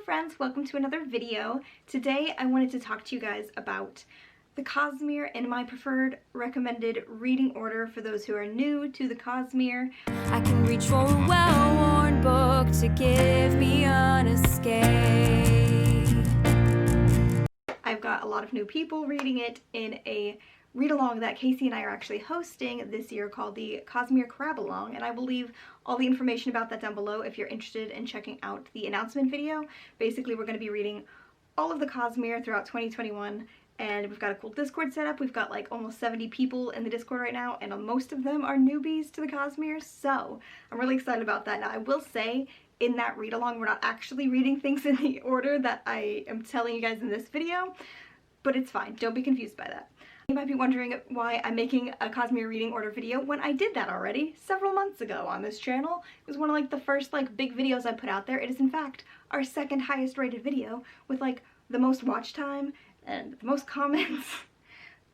friends, welcome to another video. Today I wanted to talk to you guys about the Cosmere and my preferred recommended reading order for those who are new to the Cosmere. I can reach for a well-worn book to give me an escape. I've got a lot of new people reading it in a read-along that Casey and I are actually hosting this year called the Cosmere Crab-Along, and I will leave all the information about that down below if you're interested in checking out the announcement video. Basically, we're going to be reading all of the Cosmere throughout 2021, and we've got a cool Discord set up. We've got like almost 70 people in the Discord right now, and most of them are newbies to the Cosmere, so I'm really excited about that. Now, I will say, in that read-along, we're not actually reading things in the order that I am telling you guys in this video, but it's fine. Don't be confused by that. You might be wondering why I'm making a Cosmere reading order video when I did that already several months ago on this channel. It was one of like the first like big videos I put out there. It is in fact our second highest rated video with like the most watch time and the most comments.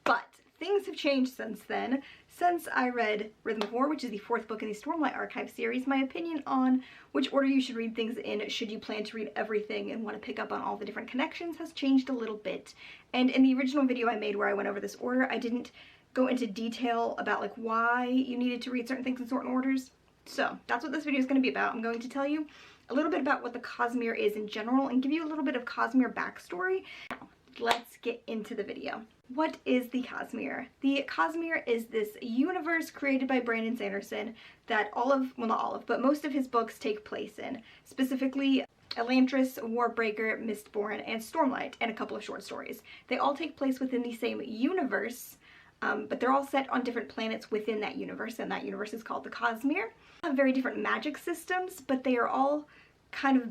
But things have changed since then. Since I read Rhythm of War, which is the fourth book in the Stormlight Archive series, my opinion on which order you should read things in should you plan to read everything and want to pick up on all the different connections has changed a little bit. And in the original video I made where I went over this order, I didn't go into detail about like why you needed to read certain things in certain orders. So that's what this video is going to be about. I'm going to tell you a little bit about what the Cosmere is in general and give you a little bit of Cosmere backstory. Now, let's get into the video. What is the Cosmere? The Cosmere is this universe created by Brandon Sanderson that but most of his books take place in. Specifically, Elantris, Warbreaker, Mistborn, and Stormlight, and a couple of short stories. They all take place within the same universe, but they're all set on different planets within that universe, and that universe is called the Cosmere. They have very different magic systems, but they are all kind of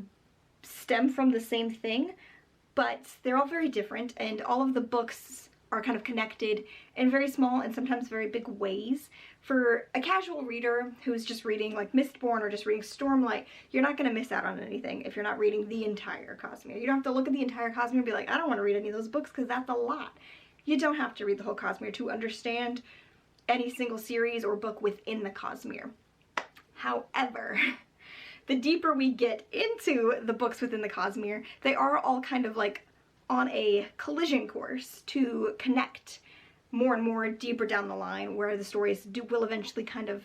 stem from the same thing, but they're all very different, and all of the books are kind of connected in very small and sometimes very big ways. For a casual reader who's just reading like Mistborn or just reading Stormlight, you're not going to miss out on anything if you're not reading the entire Cosmere. You don't have to look at the entire Cosmere and be like, I don't want to read any of those books because that's a lot. You don't have to read the whole Cosmere to understand any single series or book within the Cosmere. However, the deeper we get into the books within the Cosmere, they are all kind of like on a collision course to connect more and more deeper down the line, where the stories will eventually kind of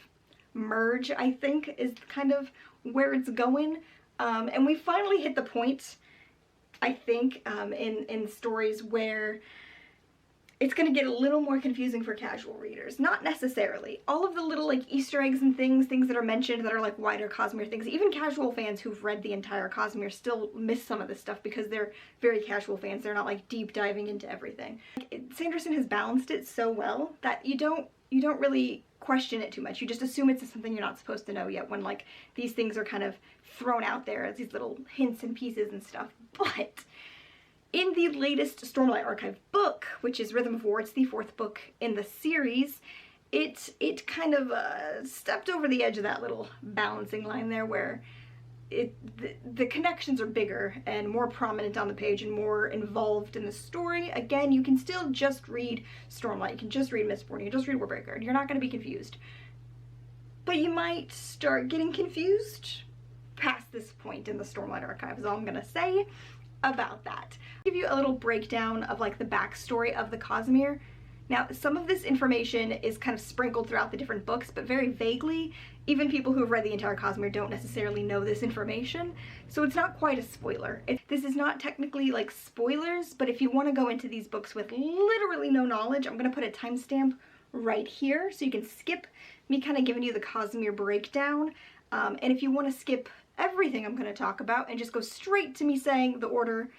merge, I think, is kind of where it's going. And we finally hit the point, I think, in stories where it's going to get a little more confusing for casual readers. Not necessarily. All of the little like Easter eggs and things that are mentioned that are like wider Cosmere things, even casual fans who've read the entire Cosmere still miss some of this stuff because they're very casual fans. They're not like deep diving into everything. Sanderson has balanced it so well that you don't really question it too much. You just assume it's something you're not supposed to know yet when like these things are kind of thrown out there as these little hints and pieces and stuff. But in the latest Stormlight Archive book, which is Rhythm of War, it's the fourth book in the series, it kind of stepped over the edge of that little balancing line there where the connections are bigger and more prominent on the page and more involved in the story. Again, you can still just read Stormlight, you can just read Mistborn, you can just read Warbreaker, and you're not going to be confused. But you might start getting confused past this point in the Stormlight Archive, is all I'm going to say about that. I'll give you a little breakdown of like the backstory of the Cosmere. Now, some of this information is kind of sprinkled throughout the different books, but very vaguely. Even people who have read the entire Cosmere don't necessarily know this information, so it's not quite a spoiler. This is not technically like spoilers, but if you want to go into these books with literally no knowledge, I'm going to put a timestamp right here so you can skip me kind of giving you the Cosmere breakdown. And if you want to skip everything I'm going to talk about and just go straight to me saying the order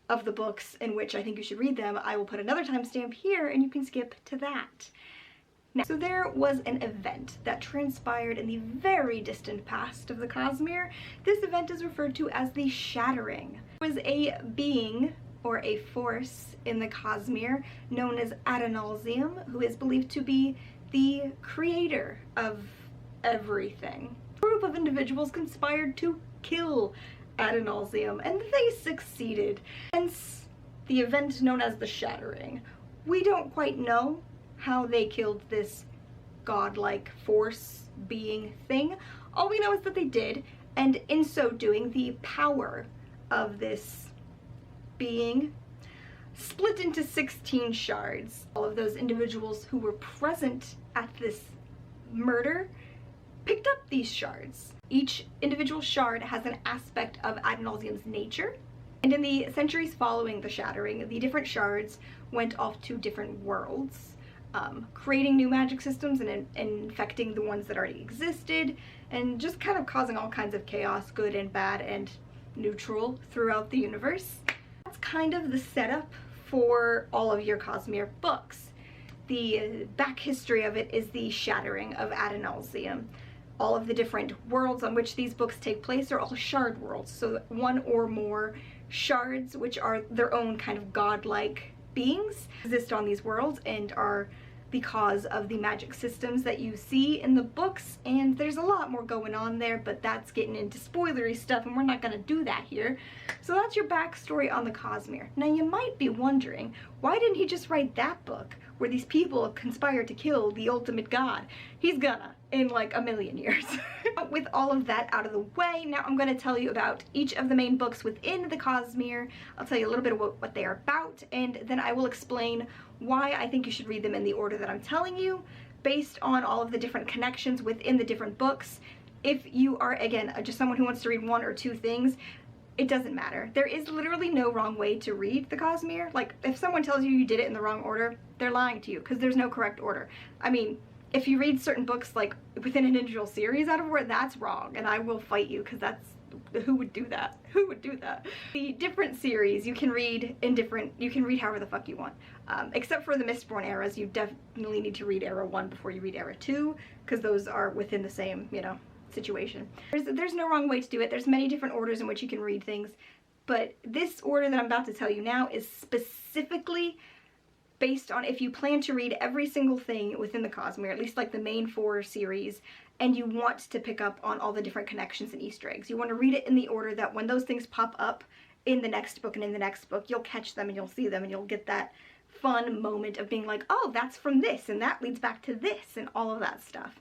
of the books in which I think you should read them, I will put another timestamp here and you can skip to that. Now, so there was an event that transpired in the very distant past of the Cosmere. This event is referred to as the Shattering. There was a being or a force in the Cosmere known as Adonalsium, who is believed to be the creator of everything. A group of individuals conspired to kill Adonalsium, and they succeeded. Hence, the event known as the Shattering. We don't quite know how they killed this godlike force being thing. All we know is that they did, and in so doing, the power of this being split into 16 shards. All of those individuals who were present at this murder picked up these shards. Each individual shard has an aspect of Ad Nauseam's nature, and in the centuries following the shattering, the different shards went off to different worlds, creating new magic systems and infecting the ones that already existed, and just kind of causing all kinds of chaos, good and bad and neutral, throughout the universe. That's kind of the setup for all of your Cosmere books. The back history of it is the shattering of Ad Nauseam. All of the different worlds on which these books take place are all shard worlds, so one or more shards, which are their own kind of godlike beings, exist on these worlds and are the cause of the magic systems that you see in the books. And there's a lot more going on there, but that's getting into spoilery stuff and we're not gonna do that here. So that's your backstory on the Cosmere. Now you might be wondering, why didn't he just write that book where these people conspire to kill the ultimate god? He's gonna, in like a million years. With all of that out of the way, now I'm going to tell you about each of the main books within the Cosmere. I'll tell you a little bit about what they are about, and then I will explain why I think you should read them in the order that I'm telling you, based on all of the different connections within the different books. If you are, again, just someone who wants to read one or two things, it doesn't matter. There is literally no wrong way to read the Cosmere. Like, if someone tells you you did it in the wrong order, they're lying to you, because there's no correct order. I mean, if you read certain books like within an individual series out of order, that's wrong, and I will fight you, because that's, who would do that? Who would do that? The different series you can read in different, you can read however the fuck you want. Except for the Mistborn eras, you definitely need to read Era 1 before you read Era 2, because those are within the same, you know, situation. There's no wrong way to do it. There's many different orders in which you can read things, but this order that I'm about to tell you now is specifically based on if you plan to read every single thing within the Cosmere, at least like the main 4 series, and you want to pick up on all the different connections and Easter eggs. You want to read it in the order that when those things pop up in the next book and in the next book, you'll catch them and you'll see them and you'll get that fun moment of being like, oh, that's from this and that leads back to this and all of that stuff.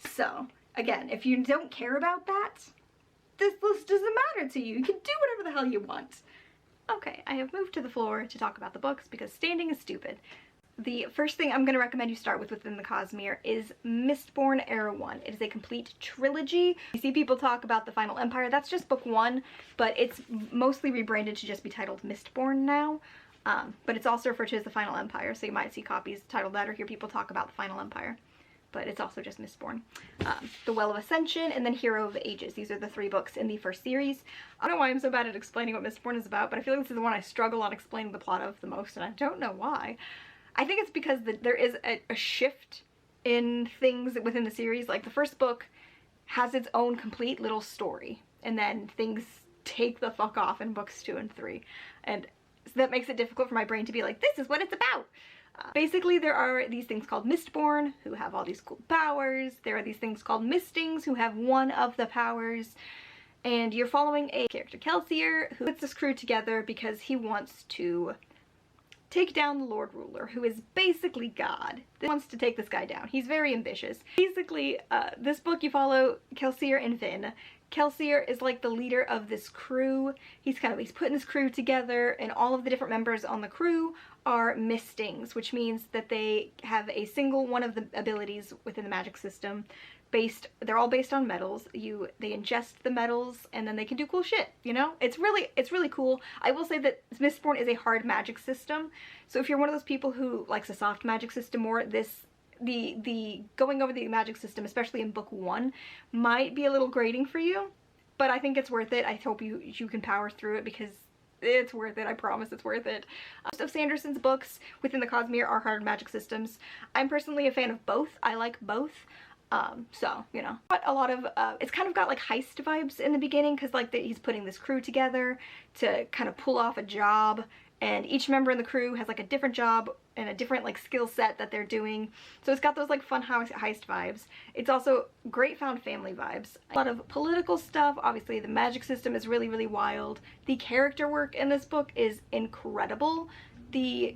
So, again, if you don't care about that, this list doesn't matter to you. You can do whatever the hell you want. Okay, I have moved to the floor to talk about the books because standing is stupid. The first thing I'm going to recommend you start with within the Cosmere is Mistborn Era One. It is a complete trilogy. You see people talk about the Final Empire. That's just book 1, but it's mostly rebranded to just be titled Mistborn now. But it's also referred to as the Final Empire, so you might see copies titled that or hear people talk about the Final Empire. But it's also just Mistborn. The Well of Ascension, and then Hero of the Ages. These are the 3 books in the first series. I don't know why I'm so bad at explaining what Mistborn is about, but I feel like this is the one I struggle on explaining the plot of the most, and I don't know why. I think it's because there is a shift in things within the series. Like, the first book has its own complete little story, and then things take the fuck off in books 2 and 3. And so that makes it difficult for my brain to be like, this is what it's about! Basically, there are these things called Mistborn, who have all these cool powers. There are these things called Mistings, who have one of the powers. And you're following a character, Kelsier, who puts this crew together because he wants to take down the Lord Ruler, who is basically God. He wants to take this guy down. He's very ambitious. Basically, this book you follow Kelsier and Vin. Kelsier is like the leader of this crew. He's putting this crew together, and all of the different members on the crew are Mistings, which means that they have a single one of the abilities within the magic system. They're all based on metals. They ingest the metals and then they can do cool shit, you know? It's really cool. I will say that Mistborn is a hard magic system, so if you're one of those people who likes a soft magic system more, the going over the magic system, especially in book 1, might be a little grating for you, but I think it's worth it. I hope you can power through it because it's worth it. I promise it's worth it. Most of Sanderson's books within the Cosmere are hard magic systems. I'm personally a fan of both. I like both. So, you know, but a lot of, it's kind of got like heist vibes in the beginning because like he's putting this crew together to kind of pull off a job, and each member in the crew has like a different job and a different like skill set that they're doing. So it's got those like fun heist vibes. It's also great found family vibes. A lot of political stuff. Obviously the magic system is really, really wild. The character work in this book is incredible. I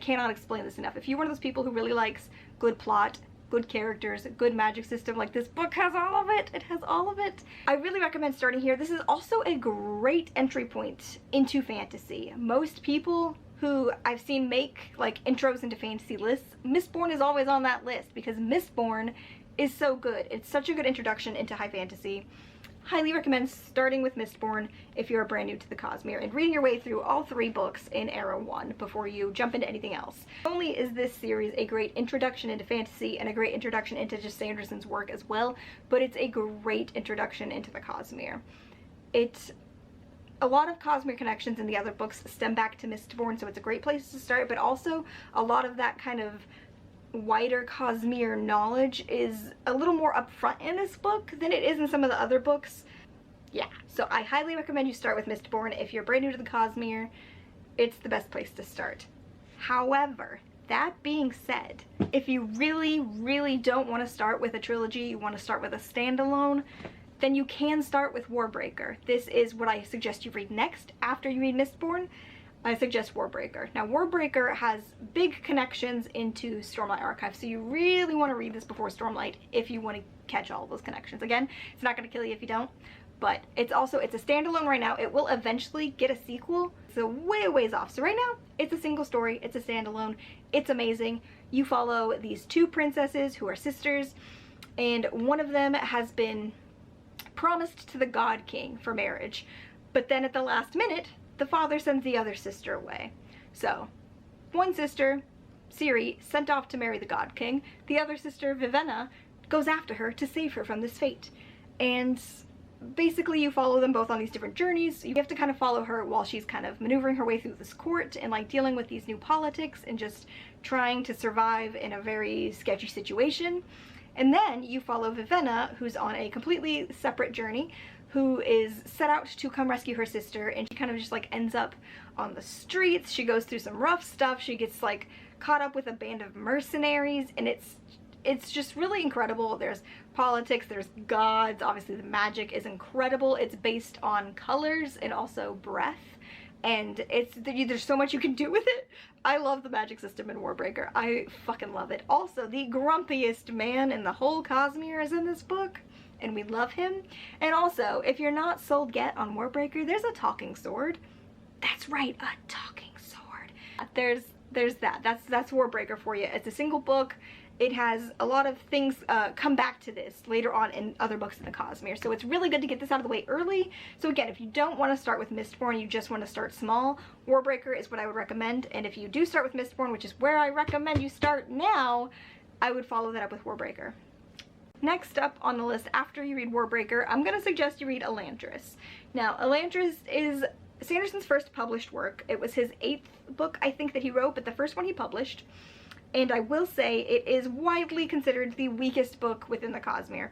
cannot explain this enough. If you're one of those people who really likes good plot, good characters, good magic system. Like, this book has all of it. It has all of it. I really recommend starting here. This is also a great entry point into fantasy. Most people who I've seen make like intros into fantasy lists, Mistborn is always on that list because Mistborn is so good. It's such a good introduction into high fantasy. Highly recommend starting with Mistborn if you're brand new to the Cosmere and reading your way through all 3 books in Era One before you jump into anything else. Not only is this series a great introduction into fantasy and a great introduction into just Sanderson's work as well, but it's a great introduction into the Cosmere. A lot of Cosmere connections in the other books stem back to Mistborn, so it's a great place to start, but also a lot of that kind of wider Cosmere knowledge is a little more upfront in this book than it is in some of the other books. Yeah, so I highly recommend you start with Mistborn. If you're brand new to the Cosmere, it's the best place to start. However, that being said, if you really, really don't want to start with a trilogy, you want to start with a standalone, then you can start with Warbreaker. This is what I suggest you read next after you read Mistborn. I suggest Warbreaker. Now, Warbreaker has big connections into Stormlight Archive, so you really want to read this before Stormlight if you want to catch all of those connections. Again, it's not going to kill you if you don't, but it's a standalone right now. It will eventually get a sequel, so ways off. So right now, it's a single story, it's a standalone, it's amazing. You follow these 2 princesses who are sisters, and one of them has been promised to the God King for marriage, but then at the last minute, the father sends the other sister away. So, one sister, Ciri, sent off to marry the God King. The other sister, Vivenna, goes after her to save her from this fate. And basically you follow them both on these different journeys. You have to kind of follow her while she's kind of maneuvering her way through this court and like dealing with these new politics and just trying to survive in a very sketchy situation. And then you follow Vivenna, who's on a completely separate journey, who is set out to come rescue her sister, and she kind of just like ends up on the streets. She goes through some rough stuff. She gets like caught up with a band of mercenaries, and it's just really incredible. There's politics, there's gods, obviously the magic is incredible. It's based on colors and also breath, and there's so much you can do with it. I love the magic system in Warbreaker. I fucking love it. Also, the grumpiest man in the whole Cosmere is in this book, and we love him. And also, if you're not sold yet on Warbreaker, there's a talking sword. That's right, a talking sword. There's that. That's Warbreaker for you. It's a single book. It has a lot of things come back to this later on in other books in the Cosmere. So it's really good to get this out of the way early. So again, if you don't want to start with Mistborn, you just want to start small, Warbreaker is what I would recommend. And if you do start with Mistborn, which is where I recommend you start now, I would follow that up with Warbreaker. Next up on the list after you read Warbreaker, I'm going to suggest you read Elantris. Now, Elantris is Sanderson's first published work. It was his 8th book, I think, that he wrote, but the first one he published. And I will say it is widely considered the weakest book within the Cosmere.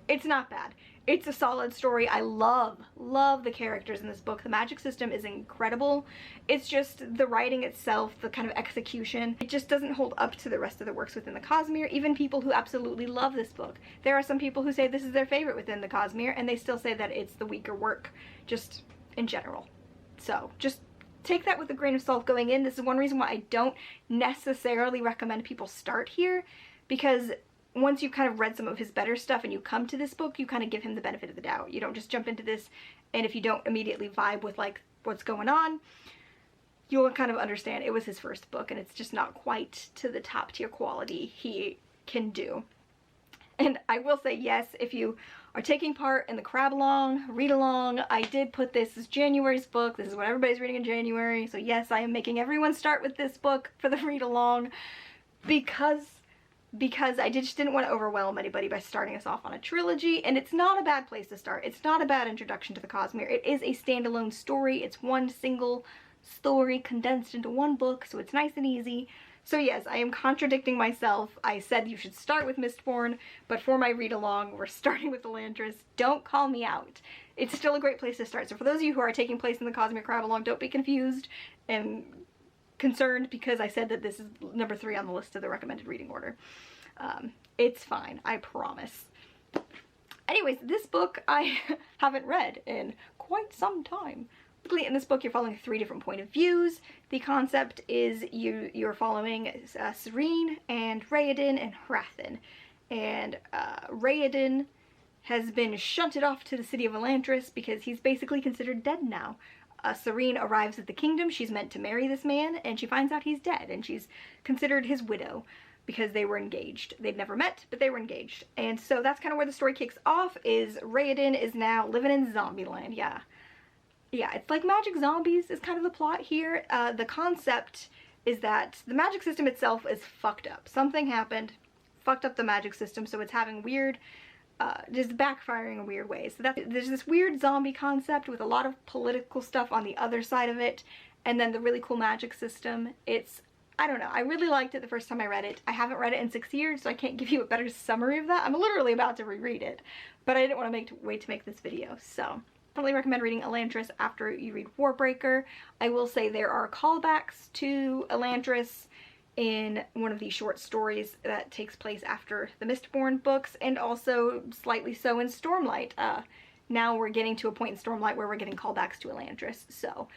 It's not bad. It's a solid story. I love the characters in this book. The magic system is incredible. It's just the writing itself, the kind of execution, it just doesn't hold up to the rest of the works within the Cosmere. Even people who absolutely love this book. There are some people who say this is their favorite within the Cosmere, and they still say that it's the weaker work, just in general. So, just take that with a grain of salt going in. This is one reason why I don't necessarily recommend people start here, because once you've kind of read some of his better stuff and you come to this book, you kind of give him the benefit of the doubt. You don't just jump into this, and if you don't immediately vibe with like what's going on, you'll kind of understand it was his first book and it's just not quite to the top tier quality he can do. And I will say, yes, if you are taking part in the crab along, read along, I did put this as January's book. This is what everybody's reading in January. So yes, I am making everyone start with this book for the read along because I just didn't want to overwhelm anybody by starting us off on a trilogy, and it's not a bad place to start. It's not a bad introduction to the Cosmere. It is a standalone story. It's one single story condensed into one book, so it's nice and easy. So yes, I am contradicting myself. I said you should start with Mistborn, but for my read-along, we're starting with Elantris. Don't call me out. It's still a great place to start. So for those of you who are taking place in the Cosmere Crab-along, don't be confused and concerned because I said that this is number 3 on the list of the recommended reading order. It's fine, I promise. Anyways, this book I haven't read in quite some time. In this book, you're following 3 different point of views. The concept is you're following Serene and Raoden and Hrathen. And Raoden has been shunted off to the city of Elantris because he's basically considered dead now. Serene arrives at the kingdom. She's meant to marry this man, and she finds out he's dead, and she's considered his widow because they were engaged. They'd never met, but they were engaged. And so that's kind of where the story kicks off, is Raoden is now living in Zombieland. Yeah, it's like magic zombies is kind of the plot here. The concept is that the magic system itself is fucked up. Something happened, fucked up the magic system, so it's having weird, just backfiring in weird ways. So there's this weird zombie concept with a lot of political stuff on the other side of it, and then the really cool magic system. I don't know, I really liked it the first time I read it. I haven't read it in 6 years, so I can't give you a better summary of that. I'm literally about to reread it, but I didn't want to wait to make this video, so. Definitely recommend reading Elantris after you read Warbreaker. I will say there are callbacks to Elantris in one of the short stories that takes place after the Mistborn books, and also slightly so in Stormlight. Now we're getting to a point in Stormlight where we're getting callbacks to Elantris, so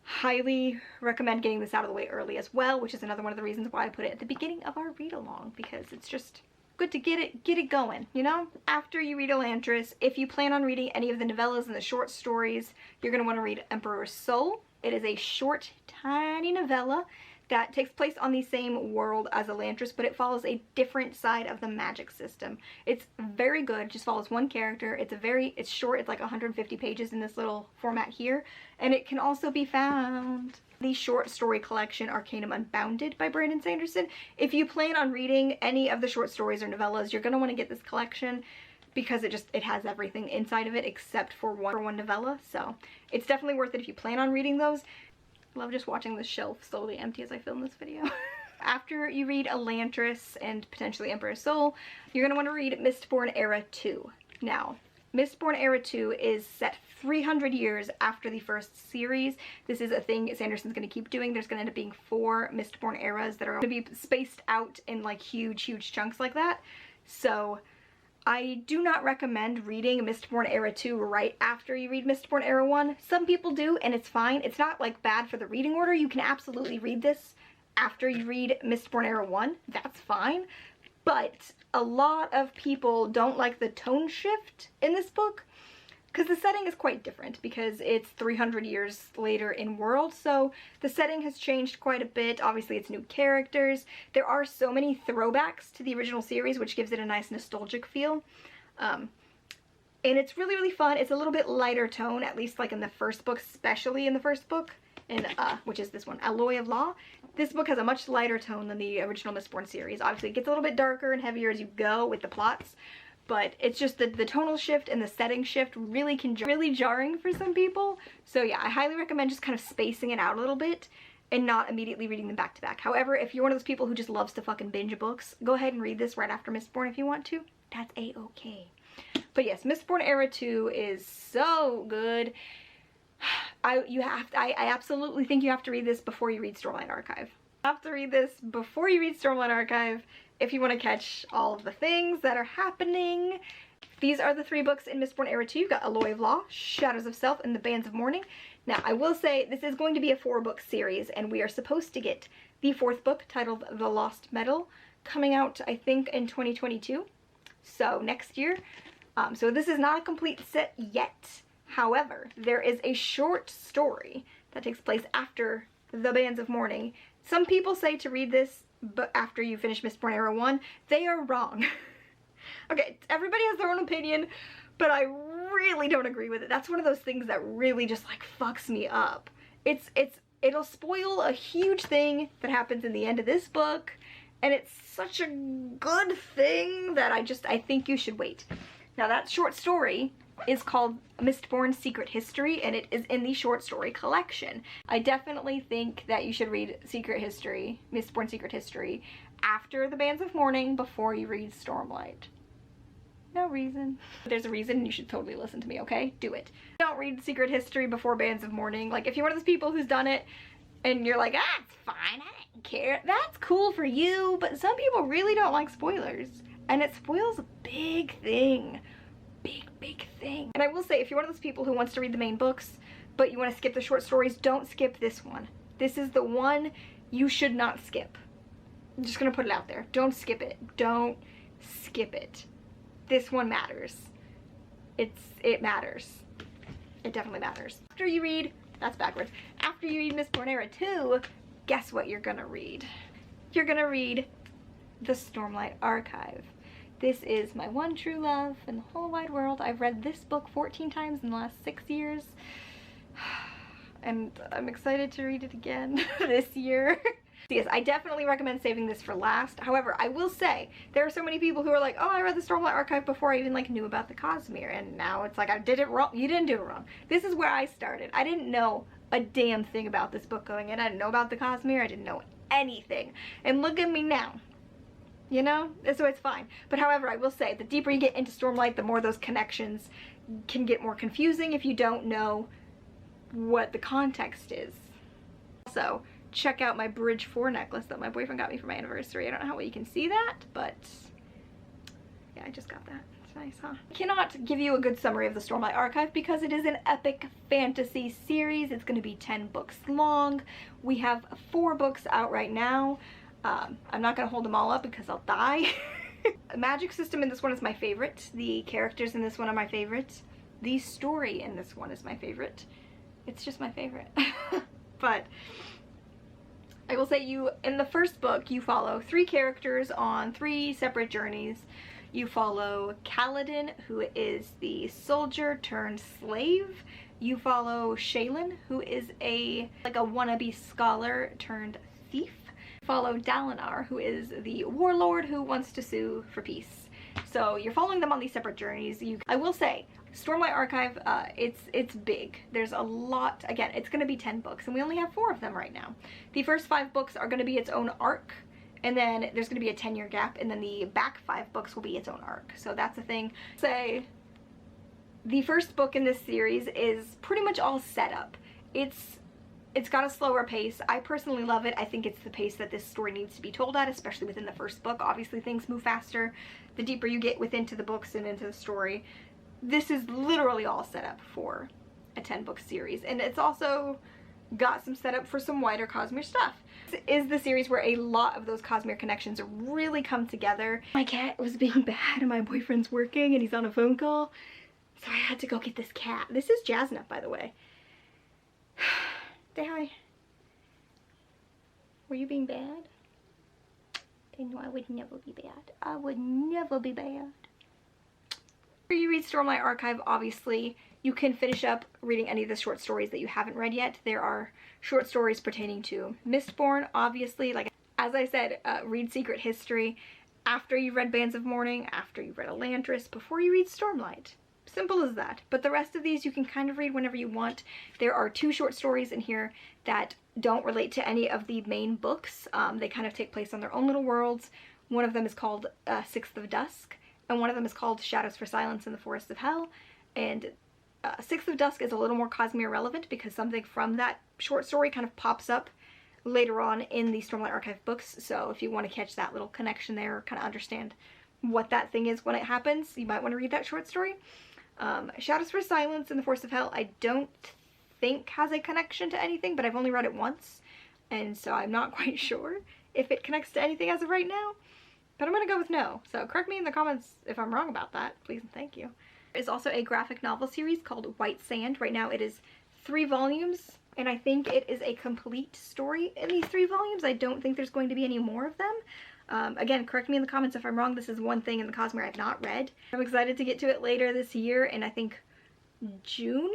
highly recommend getting this out of the way early as well, which is another one of the reasons why I put it at the beginning of our read-along, because it's just good to get it going, you know? After you read Elantris, if you plan on reading any of the novellas and the short stories, you're going to want to read Emperor's Soul. It is a short, tiny novella that takes place on the same world as Elantris, but it follows a different side of the magic system. It's very good, just follows one character. It's short, it's like 150 pages in this little format here, and it can also be found the short story collection Arcanum Unbounded by Brandon Sanderson. If you plan on reading any of the short stories or novellas, you're going to want to get this collection because it has everything inside of it except for one novella, so it's definitely worth it if you plan on reading those. Love just watching the shelf slowly empty as I film this video. After you read Elantris and potentially Emperor's Soul, you're going to want to read Mistborn Era 2. Now, Mistborn Era 2 is set 300 years after the first series. This is a thing Sanderson's going to keep doing. There's going to end up being 4 Mistborn eras that are going to be spaced out in like huge chunks like that. So I do not recommend reading Mistborn Era 2 right after you read Mistborn Era 1. Some people do, and it's fine. It's not like bad for the reading order. You can absolutely read this after you read Mistborn Era 1. That's fine. But a lot of people don't like the tone shift in this book because the setting is quite different, because it's 300 years later in world, so the setting has changed quite a bit. Obviously it's new characters. There are so many throwbacks to the original series, which gives it a nice nostalgic feel. And it's really fun. It's a little bit lighter tone, at least like in the first book, especially in the first book, which is this one, Alloy of Law. This book has a much lighter tone than the original Mistborn series. Obviously it gets a little bit darker and heavier as you go with the plots, but it's just the tonal shift and the setting shift really jarring for some people. So yeah, I highly recommend just kind of spacing it out a little bit and not immediately reading them back to back. However, if you're one of those people who just loves to fucking binge books, go ahead and read this right after Mistborn if you want to. That's a-okay. But yes, Mistborn Era 2 is so good. I absolutely think you have to read this before you read Stormlight Archive. You have to read this before you read Stormlight Archive if you want to catch all of the things that are happening. These are the 3 books in Mistborn Era 2. You've got Alloy of Law, Shadows of Self, and The Bands of Mourning. Now, I will say this is going to be a 4-book series, and we are supposed to get the 4th book, titled The Lost Metal, coming out, I think, in 2022. So, next year. So this is not a complete set yet. However, there is a short story that takes place after The Bands of Mourning. Some people say to read this but after you finish Mistborn Era 1. They are wrong. Okay, everybody has their own opinion, but I really don't agree with it. That's one of those things that really just like fucks me up. It'll spoil a huge thing that happens in the end of this book, and it's such a good thing that I think you should wait. Now that short story is called Mistborn Secret History, and it is in the short story collection. I definitely think that you should read Mistborn Secret History after The Bands of Mourning before you read Stormlight. No reason. There's a reason, and you should totally listen to me, okay? Do it. Don't read Secret History before Bands of Mourning. Like, if you're one of those people who's done it and you're like, ah, it's fine, I don't care, that's cool for you, but some people really don't like spoilers, and it spoils a big thing. Big thing. And I will say, if you're one of those people who wants to read the main books, but you want to skip the short stories, don't skip this one. This is the one you should not skip. I'm just gonna put it out there. Don't skip it. Don't skip it. This one matters. It matters. It definitely matters. After you read, that's backwards. After you read Mistborn Era 2, guess what you're gonna read? You're gonna read the Stormlight Archive. This is my one true love in the whole wide world. I've read this book 14 times in the last 6 years. And I'm excited to read it again this year. Yes, I definitely recommend saving this for last. However, I will say, there are so many people who are like, oh, I read the Stormlight Archive before I even like knew about the Cosmere, and now it's like, I did it wrong. You didn't do it wrong. This is where I started. I didn't know a damn thing about this book going in. I didn't know about the Cosmere. I didn't know anything. And look at me now. You know? So it's fine. But however, I will say, the deeper you get into Stormlight, the more those connections can get more confusing if you don't know what the context is. Also, check out my Bridge 4 necklace that my boyfriend got me for my anniversary. I don't know how well you can see that, but yeah, I just got that. It's nice, huh? I cannot give you a good summary of the Stormlight Archive because it is an epic fantasy series. It's going to be 10 books long. We have 4 books out right now. I'm not going to hold them all up because I'll die. The magic system in this one is my favorite. The characters in this one are my favorite. The story in this one is my favorite. It's just my favorite. But I will say in the first book, you follow 3 characters on 3 separate journeys. You follow Kaladin, who is the soldier turned slave. You follow Shaylin, who is like a wannabe scholar turned thief. You follow Dalinar, who is the warlord who wants to sue for peace. So you're following them on these separate journeys. I will say, Stormlight Archive, it's big. There's a lot. Again, it's going to be 10 books, and we only have 4 of them right now. The first 5 books are going to be its own arc, and then there's going to be a 10-year gap, and then the back 5 books will be its own arc. So that's the thing. Say, the first book in this series is pretty much all set up. It's got a slower pace. I personally love it. I think it's the pace that this story needs to be told at, especially within the first book. Obviously, things move faster the deeper you get into the books and into the story. This is literally all set up for a 10-book series, and it's also got some setup for some wider Cosmere stuff. This is the series where a lot of those Cosmere connections really come together. My cat was being bad and my boyfriend's working and he's on a phone call, so I had to go get this cat. This is Jasnap, by the way. Say hi. Were you being bad? No, I would never be bad. I would never be bad. After you read Stormlight Archive, obviously, you can finish up reading any of the short stories that you haven't read yet. There are short stories pertaining to Mistborn, obviously. Like, as I said, read Secret History after you've read Bands of Mourning, after you've read Elantris, before you read Stormlight. Simple as that. But the rest of these you can kind of read whenever you want. There are 2 short stories in here that don't relate to any of the main books. They kind of take place on their own little worlds. One of them is called Sixth of Dusk, and one of them is called Shadows for Silence in the Forests of Hell. And Sixth of Dusk is a little more Cosmere relevant because something from that short story kind of pops up later on in the Stormlight Archive books. So if you want to catch that little connection there, kind of understand what that thing is when it happens, you might want to read that short story. Shadows for Silence in the Forests of Hell, I don't think has a connection to anything, but I've only read it once, and so I'm not quite sure if it connects to anything as of right now. But I'm gonna go with no. So correct me in the comments if I'm wrong about that, please and thank you. There's also a graphic novel series called White Sand. Right now it is 3 volumes, and I think it is a complete story in these 3 volumes. I don't think there's going to be any more of them. Again, correct me in the comments if I'm wrong. This is one thing in the Cosmere I've not read. I'm excited to get to it later this year, and I think June?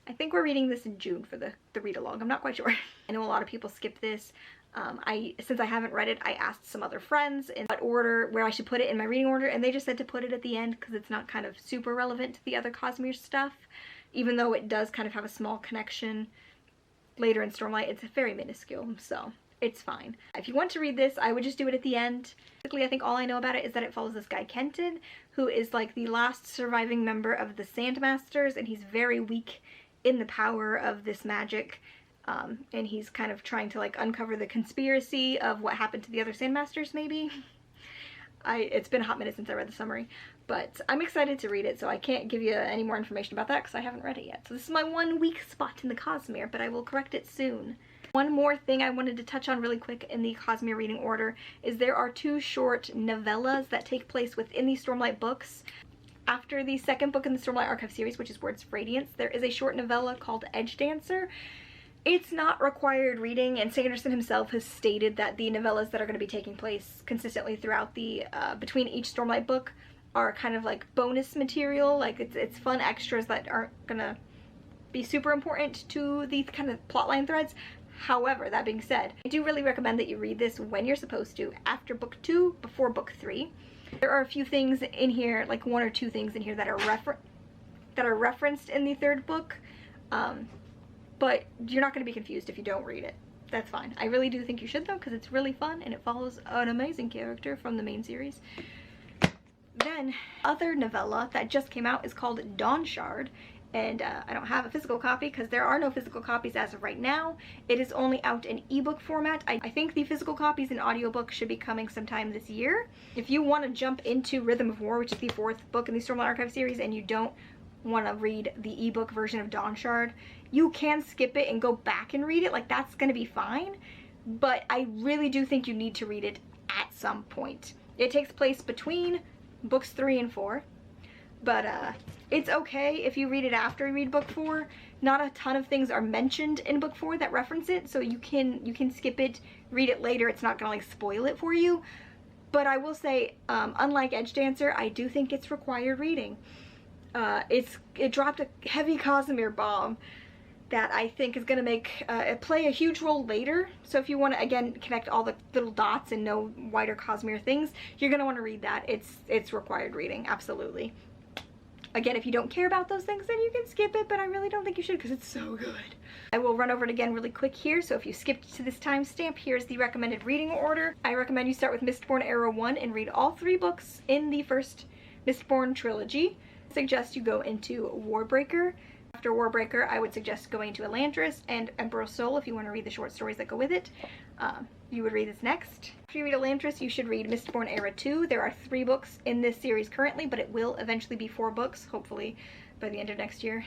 I think we're reading this in June for the read-along. I'm not quite sure. I know a lot of people skip this. Since I haven't read it, I asked some other friends in what order, where I should put it in my reading order, and they just said to put it at the end because it's not kind of super relevant to the other Cosmere stuff, even though it does kind of have a small connection later in Stormlight. It's very minuscule, so it's fine. If you want to read this, I would just do it at the end. Basically, I think all I know about it is that it follows this guy Kenton, who is like the last surviving member of the Sandmasters, and he's very weak in the power of this magic. And he's kind of trying to like uncover the conspiracy of what happened to the other Sandmasters, maybe. It's been a hot minute since I read the summary, but I'm excited to read it, so I can't give you any more information about that because I haven't read it yet. So this is my one weak spot in the Cosmere, but I will correct it soon. One more thing I wanted to touch on really quick in the Cosmere Reading Order is there are 2 short novellas that take place within the Stormlight books. After the second book in the Stormlight Archive series, which is Words of Radiance, there is a short novella called Edgedancer. It's not required reading, and Sanderson himself has stated that the novellas that are going to be taking place consistently throughout the, between each Stormlight book are kind of like bonus material, like it's fun extras that aren't going to be super important to the kind of plotline threads. However, that being said, I do really recommend that you read this when you're supposed to, after book 2, before book 3. There are a few things in here, like 1 or 2 things in here that are referenced in the 3rd book, but you're not going to be confused if you don't read it. That's fine. I really do think you should though, because it's really fun and it follows an amazing character from the main series. Then, other novella that just came out is called Dawnshard, and I don't have a physical copy because there are no physical copies as of right now. It is only out in ebook format. I think the physical copies and audiobook should be coming sometime this year. If you want to jump into Rhythm of War, which is the 4th book in the Stormlight Archive series, and you don't want to read the ebook version of Dawnshard, you can skip it and go back and read it. Like, that's going to be fine. But I really do think you need to read it at some point. It takes place between books 3 and 4. But it's okay if you read it after you read book 4. Not a ton of things are mentioned in book 4 that reference it, so you can skip it, read it later. It's not gonna like spoil it for you. But I will say, unlike Edgedancer, I do think it's required reading. It dropped a heavy Cosmere bomb that I think is gonna make it play a huge role later. So if you want to again connect all the little dots and know wider Cosmere things, you're gonna want to read that. It's required reading, absolutely. Again, if you don't care about those things, then you can skip it, but I really don't think you should because it's so good. I will run over it again really quick here, so if you skipped to this timestamp, here's the recommended reading order. I recommend you start with Mistborn Era One and read all 3 books in the first Mistborn trilogy. I suggest you go into Warbreaker. After Warbreaker, I would suggest going to Elantris and Emperor's Soul if you want to read the short stories that go with it. You would read this next. After you read Elantris, you should read Mistborn Era 2. There are 3 books in this series currently, but it will eventually be 4 books, hopefully by the end of next year.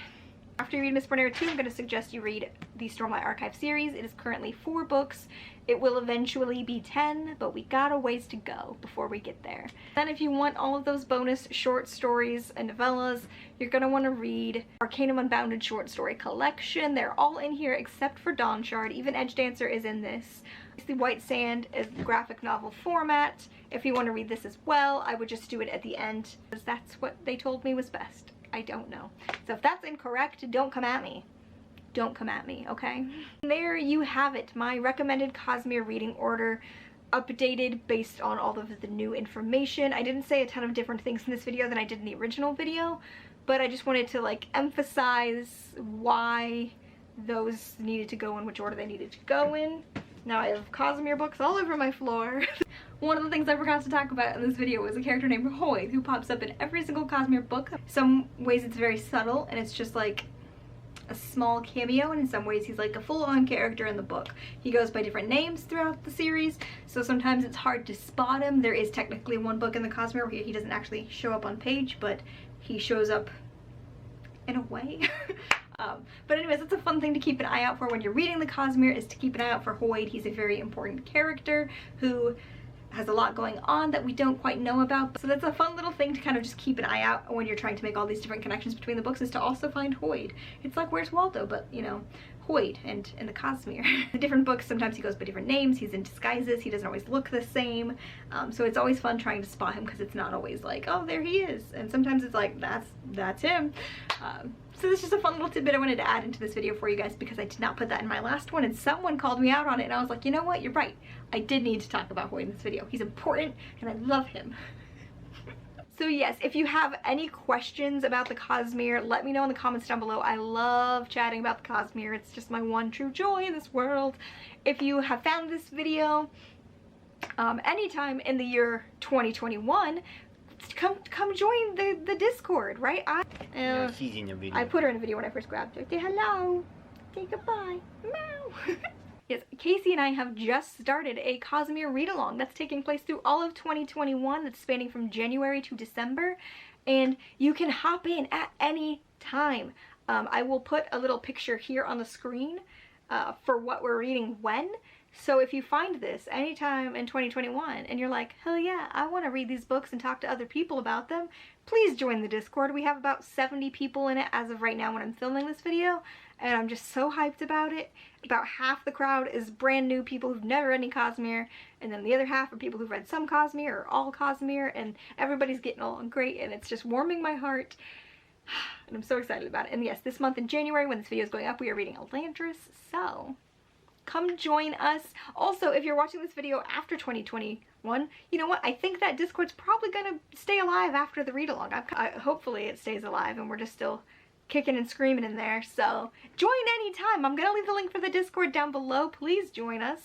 After you read Mistborn Era 2, I'm going to suggest you read the Stormlight Archive series. It is currently 4 books. It will eventually be 10, but we got a ways to go before we get there. Then if you want all of those bonus short stories and novellas, you're going to want to read Arcanum Unbounded short story collection. They're all in here except for Dawnshard. Even Edgedancer is in this. It's the White Sand is graphic novel format. If you want to read this as well, I would just do it at the end because that's what they told me was best. I don't know. So if that's incorrect, don't come at me. Don't come at me, okay? There you have it, my recommended Cosmere reading order, updated based on all of the new information. I didn't say a ton of different things in this video than I did in the original video, but I just wanted to like emphasize why those needed to go in which order they needed to go in. Now I have Cosmere books all over my floor. One of the things I forgot to talk about in this video was a character named Hoid, who pops up in every single Cosmere book. Some ways it's very subtle and it's just like a small cameo, and in some ways he's like a full-on character in the book. He goes by different names throughout the series, so sometimes it's hard to spot him. There is technically one book in the Cosmere where he doesn't actually show up on page, but he shows up in a way. But anyways, it's a fun thing to keep an eye out for when you're reading the Cosmere, is to keep an eye out for Hoid. He's a very important character who has a lot going on that we don't quite know about. So that's a fun little thing to kind of just keep an eye out when you're trying to make all these different connections between the books, is to also find Hoid. It's like Where's Waldo, but you know, Hoid and in the Cosmere. The different books, sometimes he goes by different names, he's in disguises, he doesn't always look the same. So it's always fun trying to spot him because it's not always like, oh, there he is. And sometimes it's like, that's him. So this is just a fun little tidbit I wanted to add into this video for you guys because I did not put that in my last one and someone called me out on it and I was like, you know what, you're right. I did need to talk about Hoid in this video. He's important and I love him. So yes, if you have any questions about the Cosmere, let me know in the comments down below. I love chatting about the Cosmere. It's just my one true joy in this world. If you have found this video anytime in the year 2021, come join the Discord, right? She's in the video. I put her in the video when I first grabbed her. Say hello. Say goodbye. Meow. Yes, Casey and I have just started a Cosmere read-along that's taking place through all of 2021, that's spanning from January to December, and you can hop in at any time. I will put a little picture here on the screen for what we're reading when. So if you find this anytime in 2021 and you're like, hell yeah, I want to read these books and talk to other people about them, please join the Discord. We have about 70 people in it as of right now when I'm filming this video, and I'm just so hyped about it. About half the crowd is brand new people who've never read any Cosmere, and then the other half are people who've read some Cosmere or all Cosmere, and everybody's getting along great, and it's just warming my heart. And I'm so excited about it. And yes, this month in January, when this video is going up, we are reading Elantris, so come join us. Also, if you're watching this video after 2021, you know what? I think that Discord's probably gonna stay alive after the read-along. Hopefully it stays alive and we're just still kicking and screaming in there. So join anytime. I'm gonna leave the link for the Discord down below. Please join us.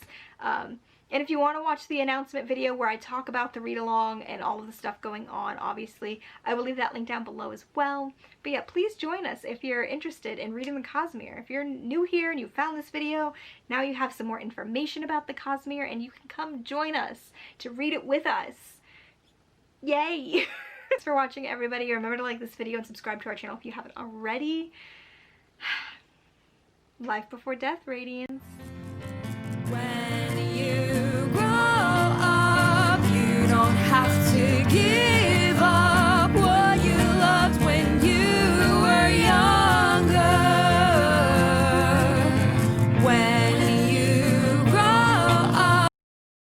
And if you want to watch the announcement video where I talk about the read-along and all of the stuff going on, obviously, I will leave that link down below as well. But yeah, please join us if you're interested in reading the Cosmere. If you're new here and you found this video, now you have some more information about the Cosmere and you can come join us to read it with us. Yay! Thanks for watching, everybody. Remember to like this video and subscribe to our channel if you haven't already. Life before death, Radiance.